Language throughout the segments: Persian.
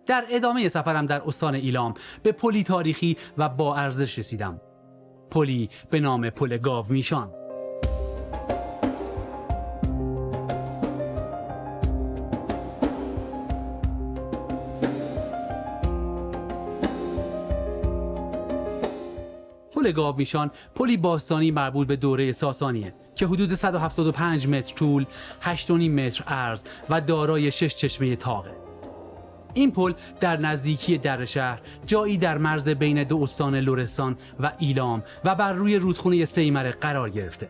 در ادامه سفرم در استان ایلام به پلی تاریخی و با ارزش رسیدم. پلی به نام پل گاومیشان. پل گاومیشان پلی باستانی مربوط به دوره ساسانیه که حدود 175 متر طول، 8.5 متر عرض و دارای 6 چشمه طاقه. این پل در نزدیکی در شهر، جایی در مرز بین دو استان لرستان و ایلام و بر روی رودخونه سیمره قرار گرفته.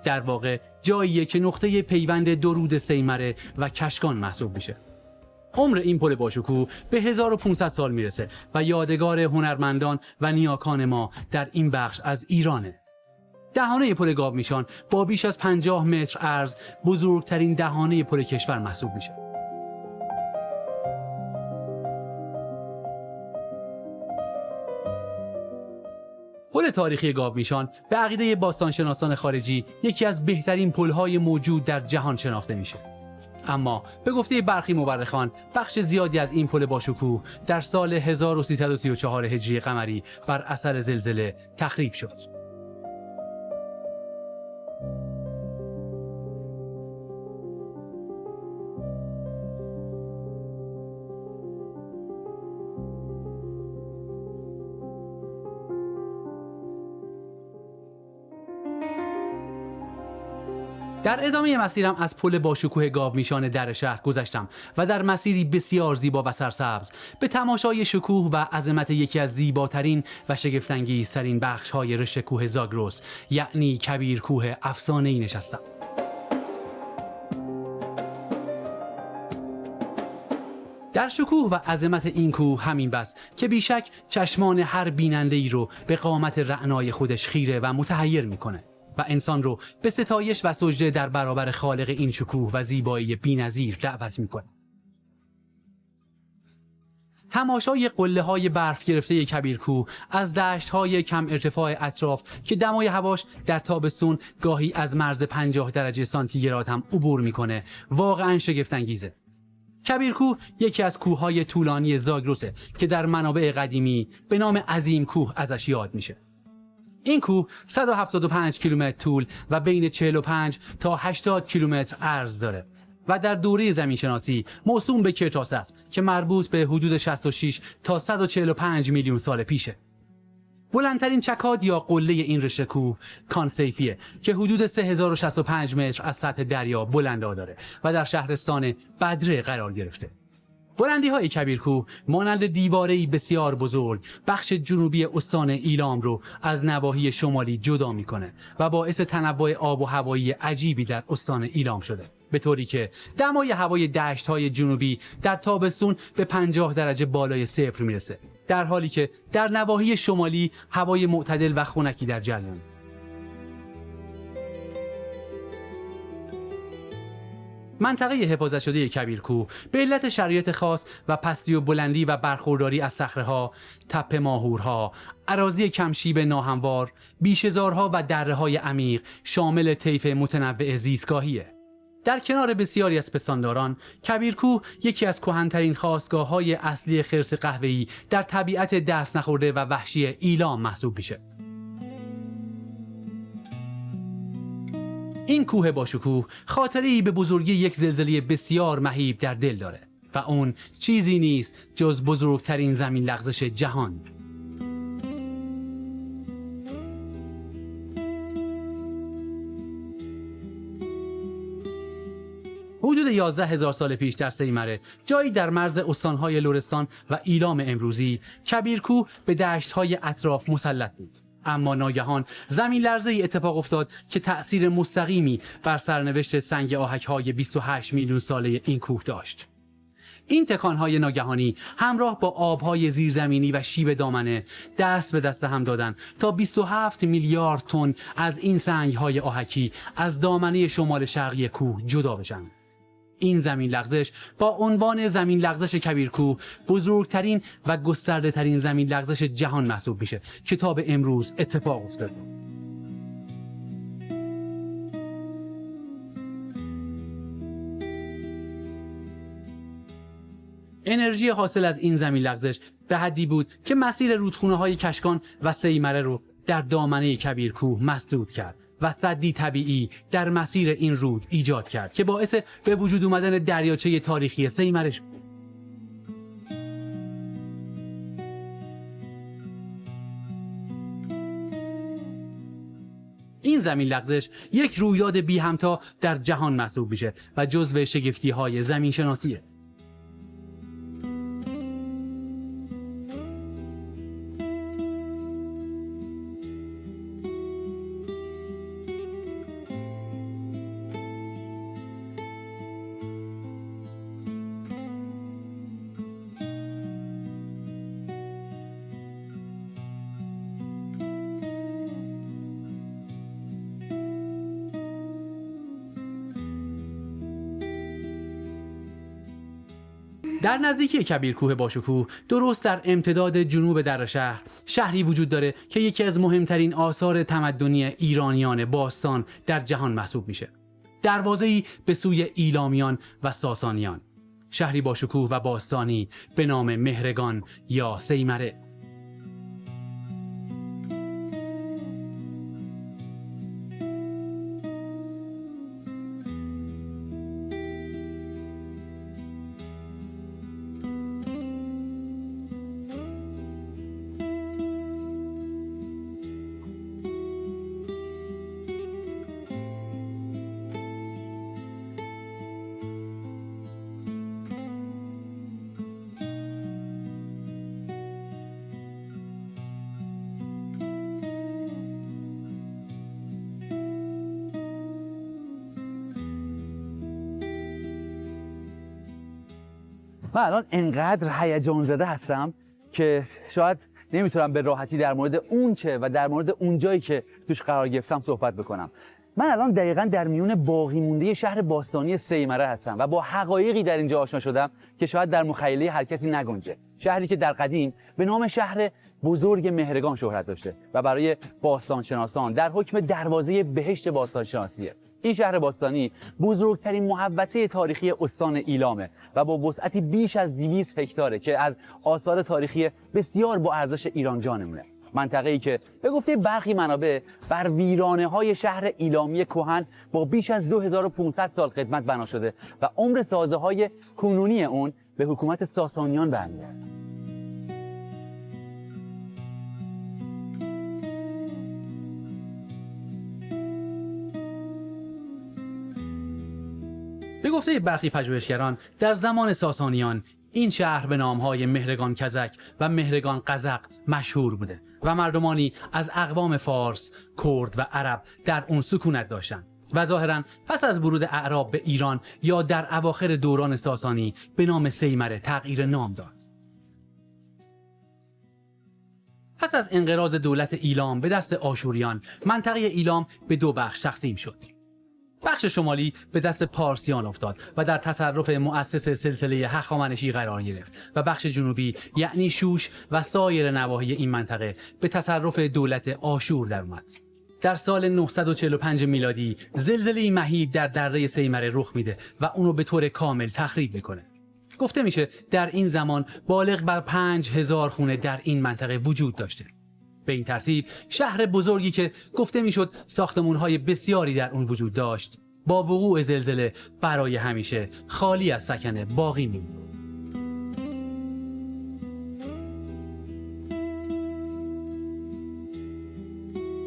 در واقع جاییه که نقطه پیوند دو رود سیمره و کشکان محسوب میشه. عمر این پل باشکوه به 1500 سال میرسه و یادگار هنرمندان و نیاکان ما در این بخش از ایرانه. دهانه پل گاومیشان با بیش از 50 متر عرض بزرگترین دهانه پل کشور محسوب میشه. پل تاریخی گاومیشان به عقیده باستانشناسان خارجی یکی از بهترین پل‌های موجود در جهان شناخته میشه. اما به گفته برخی مورخان بخش زیادی از این پل باشکوه در سال 1334 هجری قمری بر اثر زلزله تخریب شد. در ادامه مسیرم از پل باشکوه گاومیشان در شهر گذشتم و در مسیری بسیار زیبا و سرسبز به تماشای شکوه و عظمت یکی از زیباترین و شگفت‌انگیزترین بخش‌های رشته کوه زاگرس، یعنی کبیر کوه افسانه‌ای نشستم. در شکوه و عظمت این کوه همین بس که بیشک چشمان هر بیننده‌ای رو به قامت رعنای خودش خیره و متحیر میکنه و انسان رو به ستایش و سجده در برابر خالق این شکوه و زیبایی بی‌نظیر دعوت میکنه. تماشای قله‌های برف گرفته کبیرکوه از دشت‌های کم ارتفاع اطراف که دمای هواش در تابستون گاهی از مرز 50 درجه سانتیگراد هم عبور میکنه واقعاً شگفت‌انگیزه. کبیرکوه یکی از کوه‌های طولانی زاگرسه که در منابع قدیمی به نام عظیم کوه ازش یاد میشه. این کوه 175 کیلومتر طول و بین 45 تا 80 کیلومتر عرض داره و در دوره زمینشناسی موسوم به کرتاس است که مربوط به حدود 66 تا 145 میلیون سال پیشه. بلندترین چکاد یا قله این رشته کوه کانسیفیه که حدود 3065 متر از سطح دریا بلندی داره و در شهرستان بدره قرار گرفته. بلندی‌های کبیرکوه مانند دیواره‌ای بسیار بزرگ بخش جنوبی استان ایلام رو از نواحی شمالی جدا می‌کنه و باعث تنوع آب و هوایی عجیبی در استان ایلام شده، به طوری که دمای هوای دشت‌های جنوبی در تابستون به 50 درجه بالای صفر میرسه، در حالی که در نواحی شمالی هوای معتدل و خنکی در جریان. منطقه حفاظت شده کبیرکوه به علت شرایط خاص و پستی و بلندی و برخورداری از صخره‌ها، تپه ماهورها، اراضی کمشیب ناهموار، بیشه‌زارها و دره‌های عمیق شامل طیف متنوع زیستگاهیه. در کنار بسیاری از پستانداران، کبیرکوه یکی از کهن‌ترین خاستگاه‌های اصلی خرس قهوه‌ای در طبیعت دست نخورده و وحشی ایلام محسوب میشه. این کوه باشکوه خاطره‌ای به بزرگی یک زلزله بسیار مهیب در دل داره و اون چیزی نیست جز بزرگترین زمین لغزش جهان. حدود 11,000 سال پیش در سیمره، جایی در مرز استانهای لرستان و ایلام امروزی، کبیرکوه به دشت‌های اطراف مسلط بود. اما ناگهان زمین لرزه‌ای اتفاق افتاد که تأثیر مستقیمی بر سرنوشت سنگ آهک‌های 28 میلیون ساله این کوه داشت. این تکان‌های ناگهانی همراه با آب‌های زیرزمینی و شیب دامنه دست به دست هم دادن تا 27 میلیارد تن از این سنگ‌های آهکی از دامنه شمال شرقی کوه جدا بشن. این زمین لغزش با عنوان زمین لغزش کبیرکوه بزرگترین و گسترده ترین زمین لغزش جهان محسوب میشه که تا به امروز اتفاق افتاده. انرژی حاصل از این زمین لغزش به حدی بود که مسیر رودخونه‌های کشکان و سیمره رو در دامنه کبیرکوه مسدود کرد و سدی طبیعی در مسیر این رود ایجاد کرد که باعث به وجود اومدن دریاچه تاریخی سیمره شد. این زمین لغزش یک رویداد بی همتا در جهان محسوب میشه و جزو شگفتی‌های زمین شناسیه. در نزدیکی کبیرکوه باشکوه، درست در امتداد جنوب در شهر، شهری وجود داره که یکی از مهمترین آثار تمدنی ایرانیان باستان در جهان محسوب میشه. دروازه‌ای به سوی ایلامیان و ساسانیان. شهری باشکوه و باستانی به نام مهرگان یا سیمره. من الان انقدر هیجان زده هستم که شاید نمیتونم به راحتی در مورد اون چه و در مورد اون جایی که توش قرار گرفتم صحبت بکنم. من الان دقیقاً در میون باقی مونده شهر باستانی سیمره هستم و با حقایقی در اینجا آشنا شدم که شاید در مخیله هر کسی نگنجه. شهری که در قدیم به نام شهر بزرگ مهرگان شهرت داشته و برای باستانشناسان در حکم دروازه بهشت باستانشناسیه. این شهر باستانی بزرگترین محوطه تاریخی استان ایلامه و با وسعتی بیش از 200 هکتاره که از آثار تاریخی بسیار با ارزش ایران جا نمونه. منطقه‌ای که به گفته برخی منابع بر ویرانه‌های شهر ایلامی کهن با بیش از 2500 سال قدمت بنا شده و عمر سازه‌های کنونی اون به حکومت ساسانیان برمی‌گرده. به گفته برخی پژوهشگران در زمان ساسانیان این شهر به نام‌های مهرگان کزک و مهرگان قزق مشهور بوده و مردمانی از اقوام فارس، کرد و عرب در اون سکونت داشتند و ظاهراً پس از ورود اعراب به ایران یا در اواخر دوران ساسانی به نام سیمره تغییر نام داد. پس از انقراض دولت ایلام به دست آشوریان، منطقه ایلام به دو بخش تقسیم شد. بخش شمالی به دست پارسیان افتاد و در تصرف مؤسس سلسله هخامنشی قرار گرفت و بخش جنوبی یعنی شوش و سایر نواحی این منطقه به تصرف دولت آشور در اومد. در سال 945 میلادی زلزله مهیب در دره سیمره رخ میده و اونو به طور کامل تخریب میکنه. گفته میشه در این زمان بالغ بر 5000 خونه در این منطقه وجود داشته. به این ترتیب شهر بزرگی که گفته میشد ساختمان‌های بسیاری در اون وجود داشت با وقوع زلزله برای همیشه خالی از سکنه باقی میموند.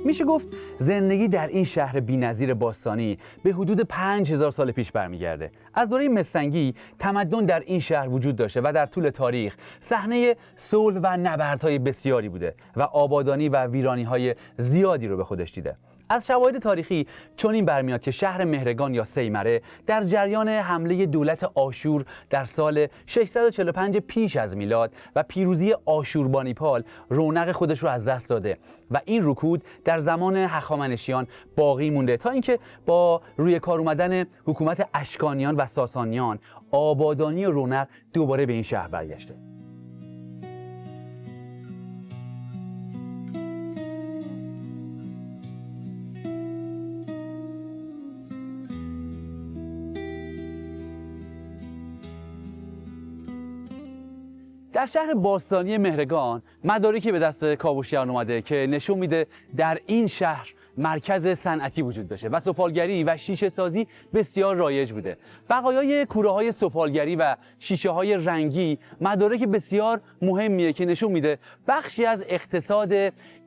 میشه گفت زندگی در این شهر بی‌نظیر باستانی به حدود 5000 سال پیش برمیگرده. از دوره مسنگی تمدن در این شهر وجود داشته و در طول تاریخ صحنه صلح و نبردهای بسیاری بوده و آبادانی و ویرانی‌های زیادی رو به خودش دیده. از شواهد تاریخی چنین برمیاد که شهر مهرگان یا سیمره در جریان حمله دولت آشور در سال 645 پیش از میلاد و پیروزی آشوربانیپال رونق خودش رو از دست داده و این رکود در زمان هخامنشیان باقی مونده تا اینکه با روی کار اومدن حکومت اشکانیان و ساسانیان آبادانی و رونق دوباره به این شهر برگشته. در شهر باستانی مهرگان مدارکی به دست کاوشگران اومده که نشون میده در این شهر مرکز صنعتی وجود داشته و سفالگری و شیشه سازی بسیار رایج بوده. بقایای کوره‌های سفالگری و شیشه‌های رنگی مدارک بسیار مهمیه که نشون میده بخشی از اقتصاد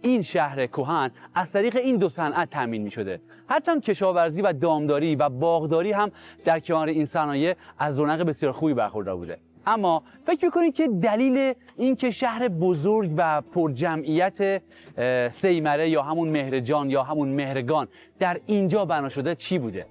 این شهر کهن از طریق این دو صنعت تامین می‌شده. هرچند کشاورزی و دامداری و باغداری هم در کنار این صنایع از رونق بسیار خوبی برخوردار بوده. اما فکر میکنید که دلیل این که شهر بزرگ و پرجمعیت سیمره یا همون مهرجان یا همون مهرگان در اینجا بنا شده چی بوده؟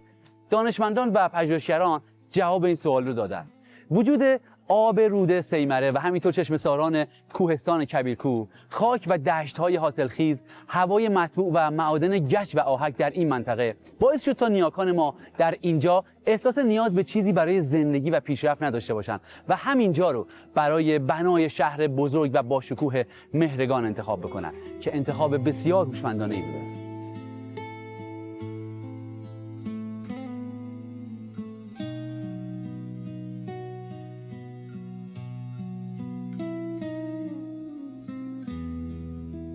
دانشمندان و پژوهشگران جواب این سوال رو دادن. وجود آب رود سیمره و همینطور چشمه‌ساران کوهستان کبیرکوه، خاک و دشت‌های حاصلخیز، هوای مطبوع و معادن گچ و آهک در این منطقه باعث شد تا نیاکان ما در اینجا احساس نیاز به چیزی برای زندگی و پیشرفت نداشته باشند و همینجا رو برای بنای شهر بزرگ و با شکوه مهرگان انتخاب بکنن که انتخاب بسیار هوشمندانه‌ای بوده.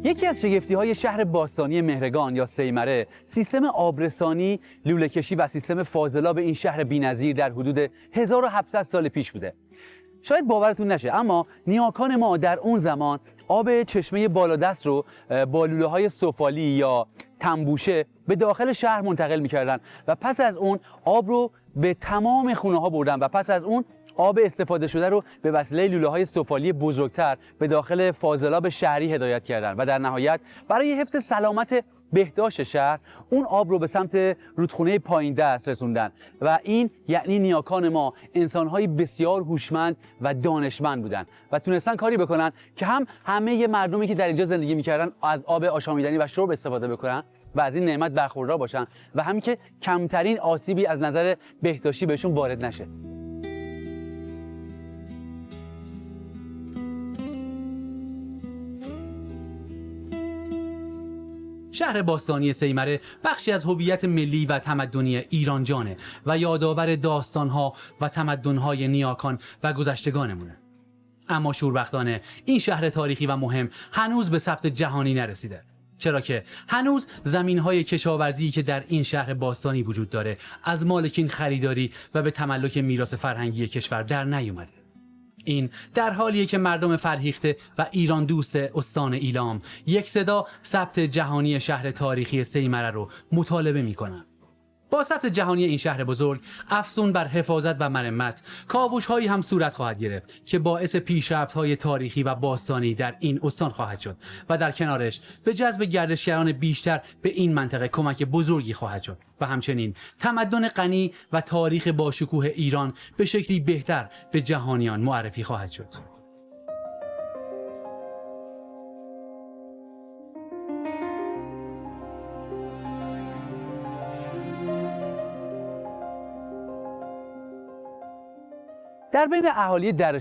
یکی از شگفتی‌های شهر باستانی مهرگان یا سیمره سیستم آبرسانی، لوله‌کشی و سیستم فاضلاب این شهر بی‌نظیر در حدود 1700 سال پیش بوده. شاید باورتون نشه اما نیاکان ما در اون زمان آب چشمه بالادست رو با لوله‌های سفالی یا تنبوشه به داخل شهر منتقل می‌کردن و پس از اون آب رو به تمام خونه‌ها بردن و پس از اون آب استفاده شده رو به وسیله لوله‌های سفالی بزرگتر به داخل فاضلاب شهری هدایت کردن و در نهایت برای حفظ سلامت بهداشت شهر اون آب رو به سمت رودخونه پایین دست رسوندن و این یعنی نیاکان ما انسان‌های بسیار هوشمند و دانشمند بودن و تونستن کاری بکنن که هم همه مردمی که در اینجا زندگی می‌کردن از آب آشامیدنی و شرب استفاده بکنن و از این نعمت برخوردار باشن و همین که کمترین آسیبی از نظر بهداشتی بهشون وارد نشه. شهر باستانی سیمره بخشی از هویت ملی و تمدنی ایران جانه و یادآور داستانها و تمدنهای نیاکان و گذشتگانمونه. اما شوربختانه این شهر تاریخی و مهم هنوز به ثبت جهانی نرسیده، چرا که هنوز زمینهای کشاورزی که در این شهر باستانی وجود داره از مالکین خریداری و به تملک میراث فرهنگی کشور در نیومده. این در حالیه که مردم فرهیخته و ایران دوست استان ایلام یک صدا ثبت جهانی شهر تاریخی سیمره رو مطالبه میکنن. با ثبت جهانی این شهر بزرگ افزون بر حفاظت و مرمت کاوش‌هایی هم صورت خواهد گرفت که باعث پیشرفت‌های تاریخی و باستانی در این استان خواهد شد و در کنارش به جذب گردشگران بیشتر به این منطقه کمک بزرگی خواهد شد و همچنین تمدن غنی و تاریخ باشکوه ایران به شکلی بهتر به جهانیان معرفی خواهد شد. در بین اهالی در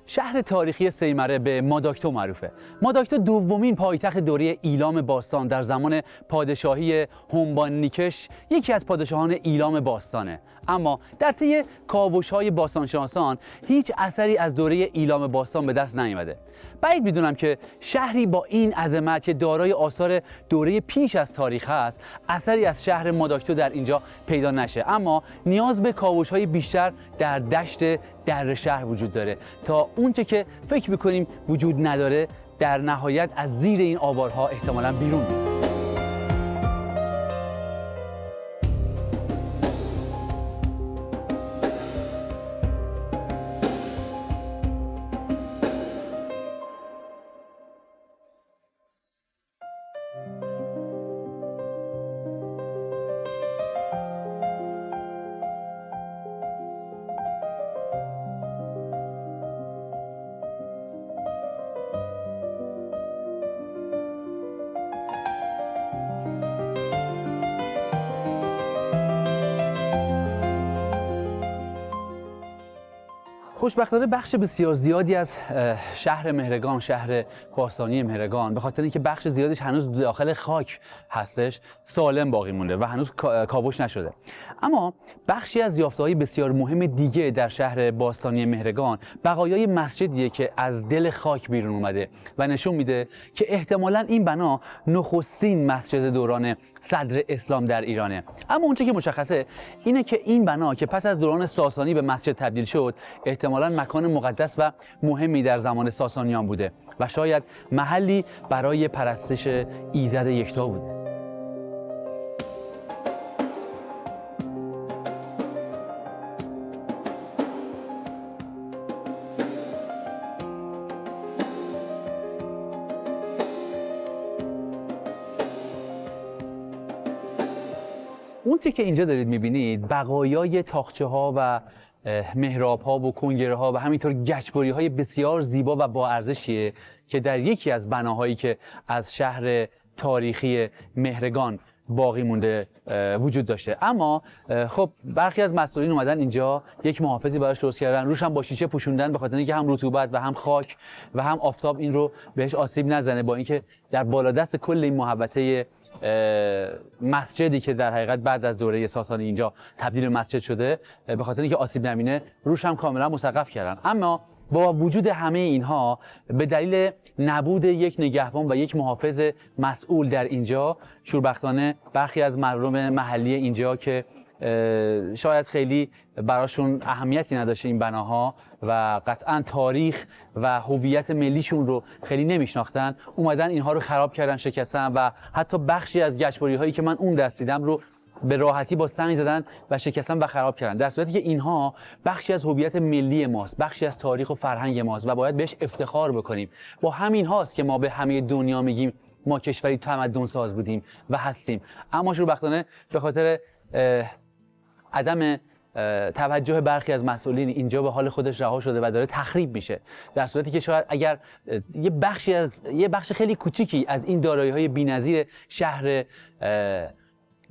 شهر تاریخی سیمره به ماداکتو معروفه. ماداکتو دومین پایتخت دوره ایلام باستان در زمان پادشاهی هنبانیکش یکی از پادشاهان ایلام باستانه. اما در طی کاوش‌های باستانشناسان هیچ اثری از دوره ایلام باستان به دست نیامده. بعید می‌دونم که شهری با این عظمت که دارای آثار دوره پیش از تاریخ است اثری از شهر ماداکتو در اینجا پیدا نشه، اما نیاز به کاوش‌های بیشتر در دشت در شهر وجود داره تا اونچه که فکر می‌کنیم وجود نداره در نهایت از زیر این آوارها احتمالاً بیرون بیاد. خوشبختانه بخش بسیار زیادی از شهر مهرگان، شهر باستانی مهرگان، به خاطر اینکه بخش زیادش هنوز داخل خاک هستش، سالم باقی مونده و هنوز کاوش نشده. اما بخشی از یافته‌های بسیار مهم دیگه در شهر باستانی مهرگان بقایای مسجدیه که از دل خاک بیرون اومده و نشون میده که احتمالاً این بنا نخستین مسجد دوران صدر اسلام در ایرانه. اما اونچه که مشخصه اینه که این بنا که پس از دوران ساسانی به مسجد تبدیل شد، احتمالاً مکان مقدس و مهمی در زمان ساسانیان بوده و شاید محلی برای پرستش ایزد یکتا بوده. اون چیزی که اینجا دارید می‌بینید بقایای تاقچه‌ها و محراب‌ها و کنگره‌ها و همینطور گچبری‌های بسیار زیبا و با ارزشیه که در یکی از بناهایی که از شهر تاریخی مهرگان باقی مونده وجود داشته. اما خب برخی از مسئولین اومدن اینجا یک محافظی براش درست کردن، روش هم با شیشه پوشوندن به خاطر اینکه هم رطوبت و هم خاک و هم آفتاب این رو بهش آسیب نزنه، با اینکه در بالادست کل این محوطه مسجدی که در حقیقت بعد از دوره ساسانی اینجا تبدیل به مسجد شده، به خاطر اینکه آسیب نبینه روش هم کاملا مسقف کردن. اما با وجود همه اینها، به دلیل نبود یک نگهبان و یک محافظ مسئول در اینجا، شوربختانه برخی از مردم محلی اینجا که شاید خیلی براشون اهمیتی نداشته این بناها و قطعا تاریخ و هویت ملیشون رو خیلی نمیشناختن، اومدن اینها رو خراب کردن، شکستن و حتی بخشی از گچبری هایی که من اون دست دیدم رو به راحتی با سنگ زدن و شکستن و خراب کردن، در صورتی که اینها بخشی از هویت ملی ماست، بخشی از تاریخ و فرهنگ ماست و باید بهش افتخار بکنیم. با همین هاست که ما به همه دنیا میگیم ما کشوری تمدن ساز بودیم و هستیم. اما شوربختانه به خاطر عدم توجه برخی از مسئولین اینجا به حال خودش رها شده و داره تخریب میشه، در صورتی که شاید اگر یه بخش خیلی کوچیکی از این دارایی‌های بی‌نظیر شهر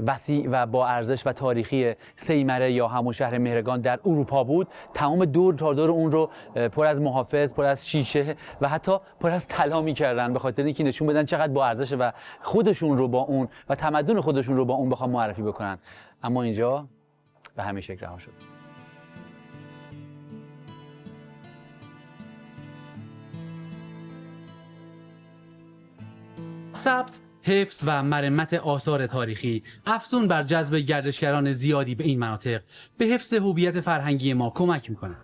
وسیع و با ارزش و تاریخی سیمره یا همون شهر مهرگان در اروپا بود، تمام دور تا دور اون رو پر از محافظ، پر از شیشه و حتی پر از طلا می‌کردن، به خاطر اینکه نشون بدن چقدر با ارزشه و خودشون رو با اون و تمدن خودشون رو با اون بخوام معرفی بکنن. اما اینجا به همین شکل رها شد. ثبت، حفظ و مرمت آثار تاریخی افزون بر جذب گردشگران زیادی به این مناطق به حفظ هویت فرهنگی ما کمک میکنه،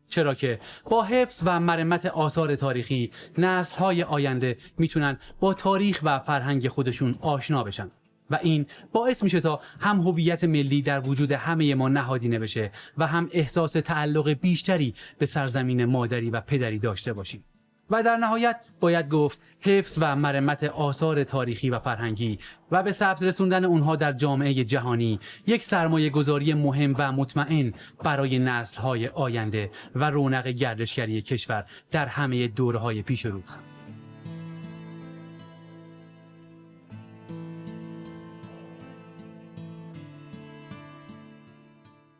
چرا که با حفظ و مرمت آثار تاریخی نسل‌های آینده میتونن با تاریخ و فرهنگ خودشون آشنا بشن و این باعث میشه تا هم هویت ملی در وجود همه ما نهادینه بشه و هم احساس تعلق بیشتری به سرزمین مادری و پدری داشته باشیم. و در نهایت باید گفت حفظ و مرمت آثار تاریخی و فرهنگی و به ثبت رسوندن اونها در جامعه جهانی یک سرمایه گذاری مهم و مطمئن برای نسل‌های آینده و رونق گردشگری کشور در همه دوره‌های پیش روست.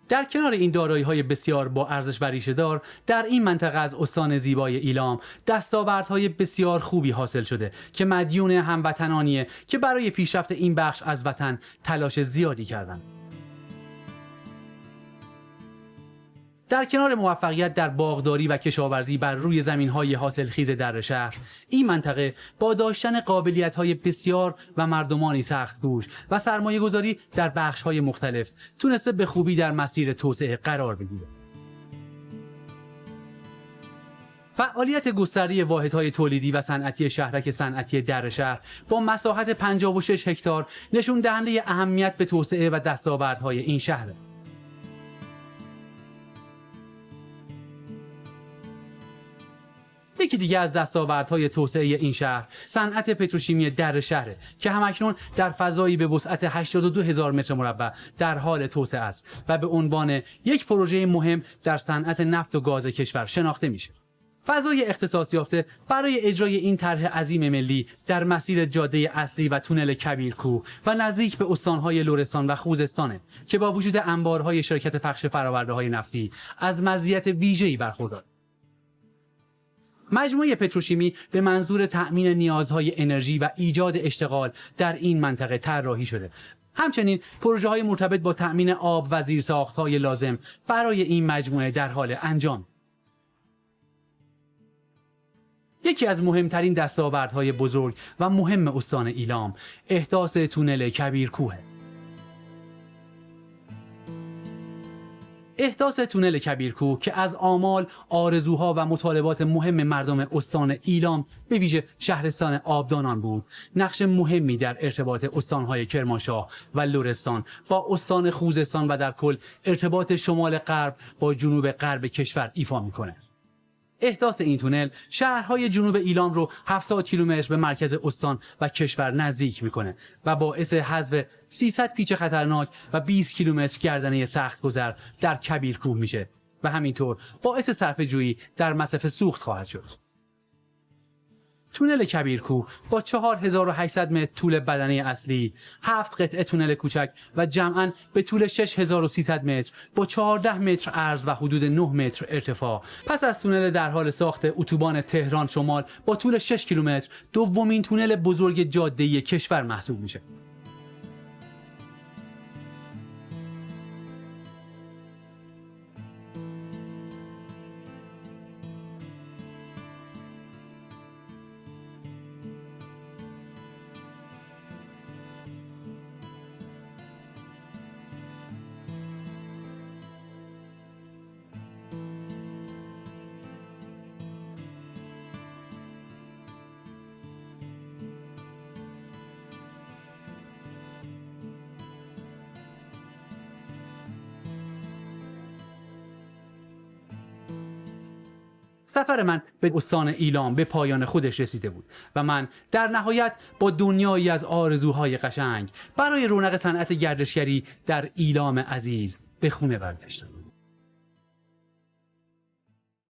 در کنار این دارایی‌های بسیار با ارزش و ریشه‌دار، در این منطقه از استان زیبای ایلام دستاوردهای بسیار خوبی حاصل شده که مدیون هموطنانیه که برای پیشرفت این بخش از وطن تلاش زیادی کردند. در کنار موفقیت در باغداری و کشاورزی بر روی زمین‌های حاصلخیز در شهر، این منطقه با داشتن قابلیت‌های بسیار و مردمانی سخت‌کوش و سرمایه‌گذاری در بخش‌های مختلف تونسته به خوبی در مسیر توسعه قرار بگیره. فعالیت گسترده واحدهای تولیدی و صنعتی شهرک صنعتی در شهر با مساحت 56 هکتار نشون دهنده اهمیت به توسعه و دستاوردهای این شهر. یکی دیگه از دستاوردهای توسعه این شهر صنعت پتروشیمی در شهره که همکنون در فضایی به وسعت 82,000 متر مربع در حال توسعه است و به عنوان یک پروژه مهم در صنعت نفت و گاز کشور شناخته میشه. فضای اختصاص یافته برای اجرای این طرح عظیم ملی در مسیر جاده اصلی و تونل کبیرکوه و نزدیک به استانهای لرستان و خوزستانه که با وجود انبارهای شرکت پخش فرآورده‌های نفتی از مزیت ویژه‌ای برخوردار. مجموعه پتروشیمی به منظور تأمین نیازهای انرژی و ایجاد اشتغال در این منطقه طراحی شده. همچنین پروژه‌های مرتبط با تأمین آب و زیرساخت‌های لازم برای این مجموعه در حال انجام. یکی از مهمترین دستاوردهای بزرگ و مهم استان ایلام احداث تونل کبیرکوه. احداث تونل کبیرکوه که از آمال، آرزوها و مطالبات مهم مردم استان ایلام به ویژه شهرستان آبدانان بود، نقش مهمی در ارتباط استانهای کرمانشاه و لرستان با استان خوزستان و در کل ارتباط شمال غرب با جنوب غرب کشور ایفا میکنه. احداث این تونل شهرهای جنوب ایلام رو 70 کیلومتر به مرکز استان و کشور نزدیک میکنه و باعث حذف 300 پیچ خطرناک و 20 کیلومتر گردنه سخت‌گذر در کبیرکوه میشه و همینطور باعث صرفه‌جویی در مصرف سوخت خواهد شد. تونل کبیرکوه با 4800 متر طول بدنه اصلی، 7 قطعه تونل کوچک و جمعاً به طول 6300 متر با 14 متر عرض و حدود 9 متر ارتفاع، پس از تونل در حال ساخت اتوبان تهران شمال با طول 6 کیلومتر دومین تونل بزرگ جاده‌ای کشور محسوب میشه. سفر من به استان ایلام به پایان خودش رسیده بود و من در نهایت با دنیایی از آرزوهای قشنگ برای رونق صنعت گردشگری در ایلام عزیز به خونه برگشتم.